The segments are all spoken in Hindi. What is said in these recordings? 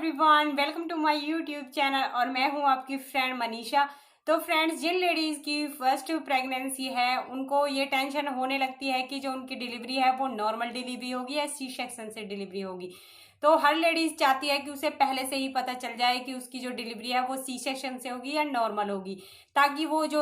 Everyone, welcome to my YouTube channel और मैं हूं आपकी फ्रेंड मनीषा। तो फ्रेंड्स, जिन लेडीज़ की फर्स्ट प्रेगनेंसी है उनको ये टेंशन होने लगती है कि जो उनकी डिलीवरी है वो नॉर्मल डिलीवरी होगी या सी सेक्शन से डिलीवरी होगी। तो हर लेडीज़ चाहती है कि उसे पहले से ही पता चल जाए कि उसकी जो डिलीवरी है वो सी सेक्शन से होगी या नॉर्मल होगी, ताकि वो जो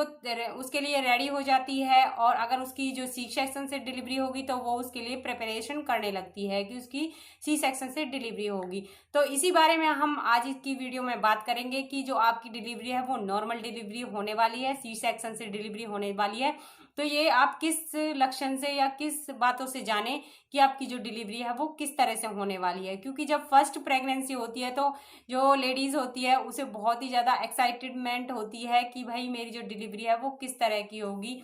उसके लिए रेडी हो जाती है। और अगर उसकी जो सी सेक्शन से डिलीवरी होगी तो वो उसके लिए प्रिपरेशन करने लगती है कि उसकी सी सेक्शन से डिलीवरी होगी। तो इसी बारे में हम आज की वीडियो में बात करेंगे कि जो आपकी डिलीवरी है वो नॉर्मल डिलीवरी होने वाली है, सी सेक्शन से डिलीवरी होने वाली है। तो ये आप किस लक्षण से या किस बातों से जाने कि आपकी जो डिलीवरी है वो किस तरह से होने वाली है। क्योंकि जब फर्स्ट प्रेगनेंसी होती है तो जो लेडीज होती है उसे बहुत ही ज़्यादा एक्साइटमेंट होती है कि भाई मेरी जो डिलीवरी है वो किस तरह की होगी।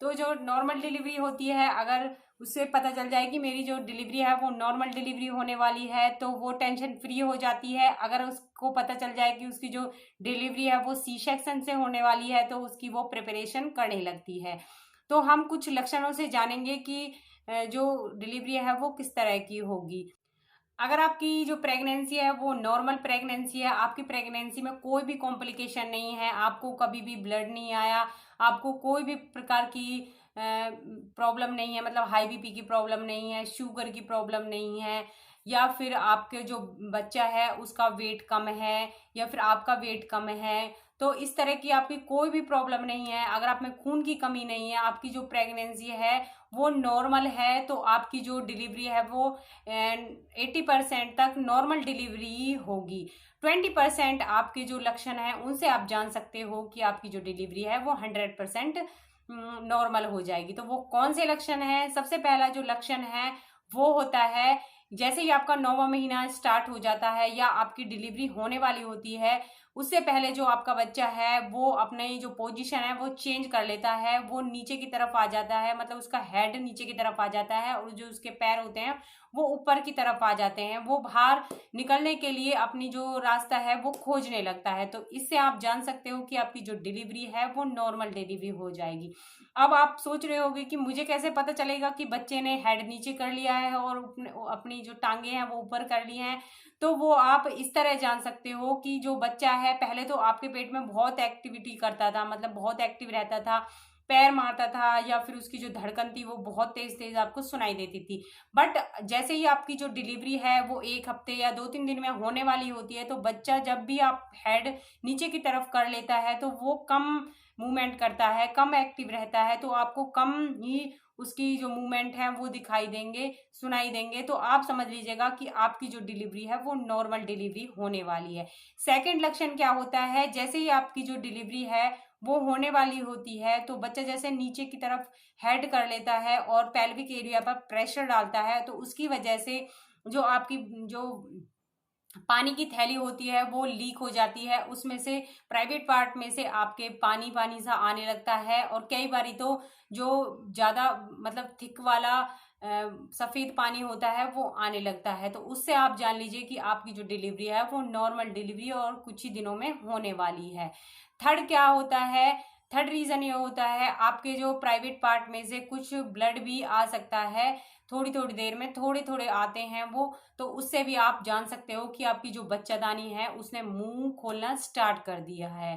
तो जो नॉर्मल डिलीवरी होती है, अगर उससे पता चल जाए कि मेरी जो डिलीवरी है वो नॉर्मल डिलीवरी होने वाली है तो वो टेंशन फ्री हो जाती है। अगर उसको पता चल जाए कि उसकी जो डिलीवरी है वो सी सेक्शन से होने वाली है तो उसकी वो प्रिपरेशन करने लगती है। तो हम कुछ लक्षणों से जानेंगे कि जो डिलीवरी है वो किस तरह की होगी। अगर आपकी जो प्रेगनेंसी है वो नॉर्मल प्रेगनेंसी है, आपकी प्रेगनेंसी में कोई भी कॉम्प्लिकेशन नहीं है, आपको कभी भी ब्लड नहीं आया, आपको कोई भी प्रकार की प्रॉब्लम नहीं है, मतलब हाई बीपी की प्रॉब्लम नहीं है, शुगर की प्रॉब्लम नहीं है, या फिर आपके जो बच्चा है उसका वेट कम है या फिर आपका वेट कम है, तो इस तरह की आपकी कोई भी प्रॉब्लम नहीं है, अगर आप में खून की कमी नहीं है, आपकी जो प्रेगनेंसी है वो नॉर्मल है, तो आपकी जो डिलीवरी है वो 80% तक नॉर्मल डिलीवरी होगी। 20% आपके जो लक्षण हैं उनसे आप जान सकते हो कि आपकी जो डिलीवरी है वो 100% नॉर्मल हो जाएगी। तो वो कौन से लक्षण हैं? सबसे पहला जो लक्षण है वो होता है, जैसे ही आपका 9वां महीना स्टार्ट हो जाता है या आपकी डिलीवरी होने वाली होती है, उससे पहले जो आपका बच्चा है वो अपने जो पोजीशन है वो चेंज कर लेता है, वो नीचे की तरफ आ जाता है, मतलब उसका हेड नीचे की तरफ आ जाता है और जो उसके पैर होते हैं वो ऊपर की तरफ आ जाते हैं। वो बाहर निकलने के लिए अपनी जो रास्ता है वो खोजने लगता है। तो इससे आप जान सकते हो कि आपकी जो डिलीवरी है वो नॉर्मल डिलीवरी हो जाएगी। अब आप सोच रहे होगे कि मुझे कैसे पता चलेगा कि बच्चे ने हेड नीचे कर लिया है और अपनी जो टांगे हैं वो ऊपर कर ली हैं। तो वो आप इस तरह जान सकते हो कि जो बच्चा है पहले तो आपके पेट में बहुत एक्टिविटी करता था, मतलब बहुत एक्टिव रहता था, पैर मारता था या फिर उसकी जो धड़कन थी वो बहुत तेज तेज आपको सुनाई देती थी। बट जैसे ही आपकी जो डिलीवरी है वो 1 हफ्ते या 2-3 दिन में होने वाली होती है तो बच्चा जब भी आप हेड नीचे की तरफ कर लेता है तो वो कम मूवमेंट करता है, कम एक्टिव रहता है, तो आपको कम ही उसकी जो मूवमेंट है वो दिखाई देंगे, सुनाई देंगे। तो आप समझ लीजिएगा कि आपकी जो डिलीवरी है वो नॉर्मल डिलीवरी होने वाली है। सेकंड लक्षण क्या होता है, जैसे ही आपकी जो डिलीवरी है वो होने वाली होती है तो बच्चा जैसे नीचे की तरफ हेड कर लेता है और पेल्विक एरिया पर प्रेशर डालता है, तो उसकी वजह से जो आपकी जो पानी की थैली होती है वो लीक हो जाती है, उसमें से प्राइवेट पार्ट में से आपके पानी पानी सा आने लगता है। और कई बारी तो जो ज़्यादा मतलब थिक वाला सफ़ेद पानी होता है वो आने लगता है। तो उससे आप जान लीजिए कि आपकी जो डिलीवरी है वो नॉर्मल डिलीवरी और कुछ ही दिनों में होने वाली है। थर्ड क्या होता है, थर्ड रीज़न ये होता है आपके जो प्राइवेट पार्ट में से कुछ ब्लड भी आ सकता है, थोड़ी थोड़ी देर में थोड़े थोड़े आते हैं वो, तो उससे भी आप जान सकते हो कि आपकी जो बच्चादानी है उसने मुंह खोलना स्टार्ट कर दिया है।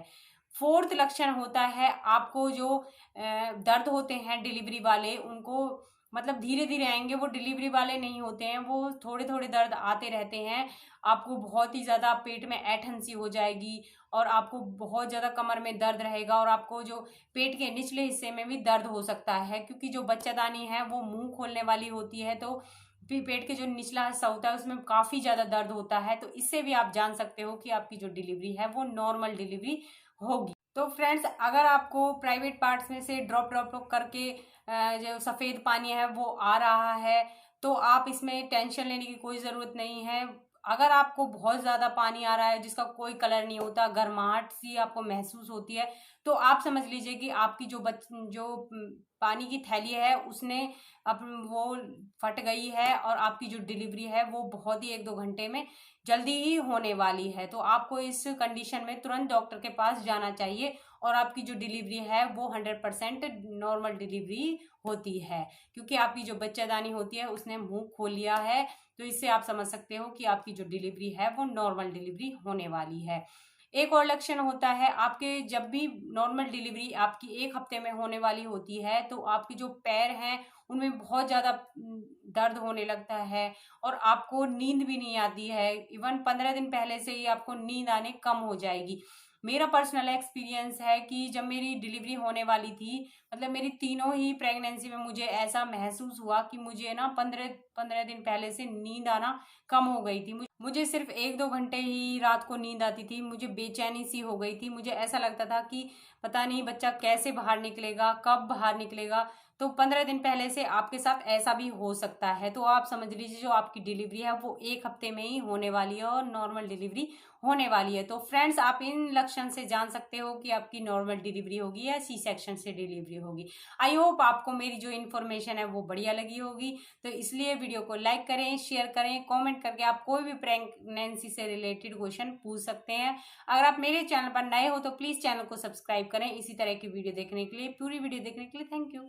फोर्थ लक्षण होता है आपको जो दर्द होते हैं डिलीवरी वाले, उनको मतलब धीरे धीरे आएंगे, वो डिलीवरी वाले नहीं होते हैं, वो थोड़े थोड़े दर्द आते रहते हैं। आपको बहुत ही ज़्यादा पेट में ऐंठन सी हो जाएगी और आपको बहुत ज़्यादा कमर में दर्द रहेगा और आपको जो पेट के निचले हिस्से में भी दर्द हो सकता है, क्योंकि जो बच्चादानी है वो मुंह खोलने वाली होती है तो पेट के जो निचला हिस्सा होता है उसमें काफ़ी ज़्यादा दर्द होता है। तो इससे भी आप जान सकते हो कि आपकी जो डिलीवरी है वो नॉर्मल डिलीवरी होगी। तो फ्रेंड्स, अगर आपको प्राइवेट पार्ट्स में से ड्रॉप ड्रॉप ड्रॉप करके जो सफ़ेद पानी है वो आ रहा है तो आप इसमें टेंशन लेने की कोई ज़रूरत नहीं है। अगर आपको बहुत ज़्यादा पानी आ रहा है जिसका कोई कलर नहीं होता, गर्माहट सी आपको महसूस होती है, तो आप समझ लीजिए कि आपकी जो पानी की थैली है उसने अब वो फट गई है और आपकी जो डिलीवरी है वो बहुत ही 1-2 घंटे में जल्दी ही होने वाली है। तो आपको इस कंडीशन में तुरंत डॉक्टर के पास जाना चाहिए और आपकी जो डिलीवरी है वो 100% नॉर्मल डिलीवरी होती है, क्योंकि आपकी जो बच्चादानी होती है उसने मुंह खोल लिया है। तो इससे आप समझ सकते हो कि आपकी जो डिलीवरी है वो नॉर्मल डिलीवरी होने वाली है। एक और लक्षण होता है, आपके जब भी नॉर्मल डिलीवरी आपकी 1 हफ्ते में होने वाली होती है तो आपके जो पैर हैं उनमें बहुत ज़्यादा दर्द होने लगता है और आपको नींद भी नहीं आती है। इवन 15 दिन पहले से ही आपको नींद आने कम हो जाएगी। मेरा पर्सनल एक्सपीरियंस है कि जब मेरी डिलीवरी होने वाली थी, मतलब मेरी तीनों ही प्रेगनेंसी में मुझे ऐसा महसूस हुआ कि मुझे ना 15 दिन पहले से नींद आना कम हो गई थी। मुझे सिर्फ 1-2 घंटे ही रात को नींद आती थी। मुझे बेचैनी सी हो गई थी। मुझे ऐसा लगता था कि पता नहीं बच्चा कैसे बाहर निकलेगा, कब बाहर निकलेगा। तो 15 दिन पहले से आपके साथ ऐसा भी हो सकता है। तो आप समझ लीजिए जो आपकी डिलीवरी है वो 1 हफ्ते में ही होने वाली है और नॉर्मल डिलीवरी होने वाली है। तो फ्रेंड्स, आप इन लक्षण से जान सकते हो कि आपकी नॉर्मल डिलीवरी होगी या सी सेक्शन से डिलीवरी होगी। आई होप आपको मेरी जो इन्फॉर्मेशन है वो बढ़िया लगी होगी। तो इसलिए वीडियो को लाइक करें, शेयर करें, कमेंट करके आप कोई भी प्रेगनेंसी से रिलेटेड क्वेश्चन पूछ सकते हैं। अगर आप मेरे चैनल पर नए हो तो प्लीज़ चैनल को सब्सक्राइब करें इसी तरह की वीडियो देखने के लिए। पूरी वीडियो देखने के लिए थैंक यू।